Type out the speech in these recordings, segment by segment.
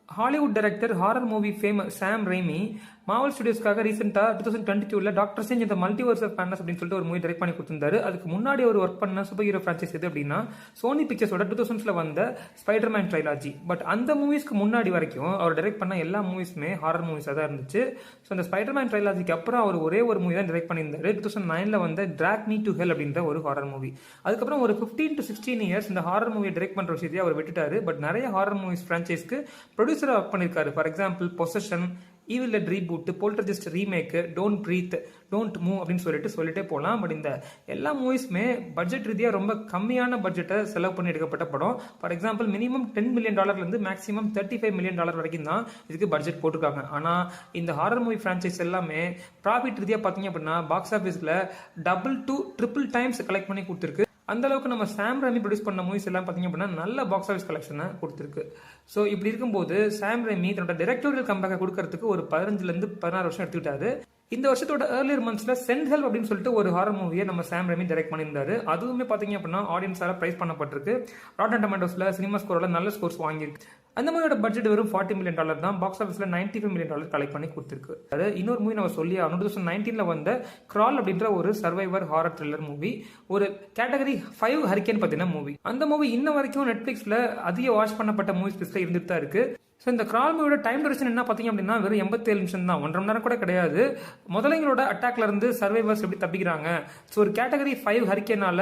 Hollywood director horror movie fame Sam Raimi Marvel ஸ்டுடியோஸ்க்காக ரீசெண்டாக 2022 Doctor Strange இந்த Multiverse of Madness அப்படின்னு சொல்லிட்டு ஒரு மூவி டைரக்ட் பண்ணி கொடுத்திருந்தாரு. அதுக்கு முன்னாடி அவர் ஒர்க் பண்ண சூப்பர் ஹீரோ ஃபிரான்ச்சைஸ் எது அப்படின்னா சோனி பிக்சர்ஸோட 2000s வந்த ஸ்பைடர்மேன் ட்ரைலாஜி. பட் அந்த மூவிஸ்க்கு முன்னாடி வரைக்கும் அவர் டைரக்ட் பண்ண எல்லா மூவிஸுமே ஹாரர் மூவிஸாக தான் இருந்துச்சு. ஸோ அந்த ஸ்பைடர்மேன் ட்ரைலாஜிக்கு அப்புறம் அவர் ஒரே ஒரு மூவி தான் டைரக்ட் பண்ணியிருந்தாரு. 2009 வந்த டிராக் மீ டு ஹெல் அப்படின்ற ஒரு ஹாரர் மூவி. அதுக்கப்புறம் ஒரு 15 to 16 இயர்ஸ் இந்த ஹாரர் மூவியை டைரக்ட் பண்ற விஷயத்தையே அவர் விட்டுட்டாரு. பட் நிறைய ஹாரர் மூவிஸ் ஃபிரான்ச்சைஸ்க்கு ப்ரொடியூசராக ஒர்க் பண்ணியிருக்காரு. For example Possession, Evil Dead reboot, Poltergeist remake, Don't Breathe, Don't Move அப்படின்னு சொல்லிட்டே போகலாம். பட் இந்த எல்லா மூவிஸுமே பட்ஜெட் ரீதியாக ரொம்ப கம்மியான பட்ஜெட்டை செலவு பண்ணி எடுக்கப்பட்ட படம். For example minimum $10 million maximum $35 million வரைக்கும் தான் இதுக்கு பட்ஜெட் போட்டிருக்காங்க. ஆனால் இந்த ஹாரர் மூவி ஃப்ரான்ச்சைஸ் எல்லாமே ப்ராஃபிட் ரீதியாக பார்த்தீங்க அப்படின்னா பாக்ஸ் ஆஃபீஸில் double to triple times collect பண்ணி கொடுத்துருக்கு. அந்த அளவுக்கு நம்ம சாம் ரெமி ப்ரொடியூஸ் பண்ண மூவிஸ் எல்லாம் பார்த்தீங்க அப்படின்னா நல்ல பாக்ஸ் ஆஃபீஸ் கலெக்ஷனை கொடுத்துருக்கு. ஸோ இப்படி இருக்கும்போது சாம் ரெமி தன்னோட டைரக்டோரியல் கம்பேக்கை கொடுக்கறதுக்கு ஒரு 15 to 16 வருஷம் எடுத்துக்கிட்டாரு. இந்த வருஷத்தோட ஏர்லியர் மந்த்ஸ்ல சென்ட் ஹெல்ப் அப்படின்னு சொல்லிட்டு ஒரு ஹாரர் மூவியை நம்ம சாம் ரெமி டைரக்ட் பண்ணியிருந்தாரு. அதுவுமே பாத்தீங்க அப்படின்னா ஆடியன்ஸால பிரைஸ் பண்ணப்பட்டிருக்கு. ராட்டன் டொமேட்டோஸ்ல சினிமா ஸ்கோரோட நல்ல ஸ்கோர்ஸ் வாங்கியிருக்கு. அந்த மூவியோட பட்ஜெட் வெறும் $40 million தான். பாக்ஸ் ஆஃபீஸ்ல $95 million கலெக்ட் பண்ணி கொடுத்துருக்கு. அது இன்னொரு மூவி நம்ம சொல்லி 2019 வந்த கிரால் அப்படின்ற ஒரு சர்வைவர் ஹாரர் த்ரில்லர் மூவி, ஒரு கேட்டகரி 5 ஹரிக்கேன் பத்தின மூவி. அந்த மூவி இன்ன வரைக்கும் நெட்ஃபிளிக்ஸ்ல அதிக வாட்ச் பண்ணப்பட்ட மூவிஸ் லிஸ்ட்ல இருந்துட்டு தான் இருக்கு. ஸோ இந்த கிரால் மூவியோட டைம் டியூரேஷன் என்ன பார்த்தீங்க அப்படின்னா வெறும் 87 நிமிஷம் தான், 1.5 மணி நேரம் கூட கிடையாது. முதலைங்களோட அட்டாக்ல இருந்து சர்வைவர்ஸ் எப்படி தப்பிக்கிறாங்க. ஸோ ஒரு கேட்டகரி 5 ஹரிக்கேனால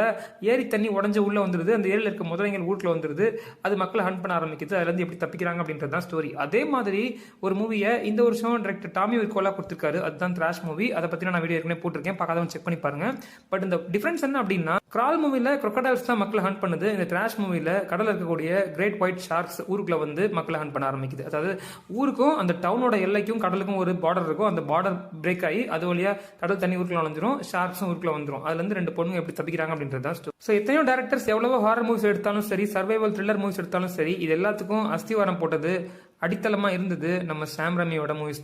ஏரி தண்ணி உடஞ்ச உள்ள வந்துருது, அந்த ஏரியில் இருக்க முதலைங்கள் ஊருக்குள்ள வந்துருது, அது மக்களை ஹண்ட் பண்ண ஆரம்பிக்குது, அதுல இருந்து எப்படி தப்பிக்கிறாங்க அப்படின்றது தான் ஸ்டோரி. அதே மாதிரி ஒரு மூவியை இந்த வருஷம் டைரக்டர் டாமி விர்கோலா கொடுத்திருக்காரு. அதுதான் த்ராஷ் மூவி. அதை பத்தி நான் வீடியோ ஏற்கனவே போட்டிருக்கேன், பார்க்காதவங்க செக் பண்ணி பாருங்க. பட் இந்த டிஃபரன்ஸ் என்ன அப்படின்னா கிரால் மூவில crocodiles தான் மக்களை ஹண்ட் பண்ணுது, இந்த த்ராஷ் மூவில கடல்ல இருக்கக்கூடிய கிரேட் ஒயிட் ஷார்க்ஸ் ஊருக்குள்ள வந்து மக்களை ஹண்ட் பண்ண ஆரம்பிக்குது. அதாவது ஊருக்கும் அந்த டவுனோட எல்லைக்கும் கடலுக்கும் ஒரு பார்டர் இருக்கும், அந்த பார்டர் பிரேக் ஆகி அது வழியா கடல் தண்ணி ஊருக்குள்ள வந்துடும், ஷார்க்ஸும் ஊருக்குள்ள வந்துடும். அதுல இருந்து 2 பொண்ணுங்க எப்படி தப்பிக்கிறாங்க அப்படின்றது தான் ஸ்டோரி. ஸோ எத்தனையோ டேரக்டர்ஸ் எவ்வளவோ ஹாரர் மூவிஸ் எடுத்தாலும் சரி, சர்வைவல் த்ரில்லர் மூவிஸ் எடுத்தாலும் சரி, இது எல்லாத்துக்கும் அஸ்திவாரம் போட்டது, அடித்தளமா இருந்தது நம்ம சாம் ரெமியோட மூவிஸ்.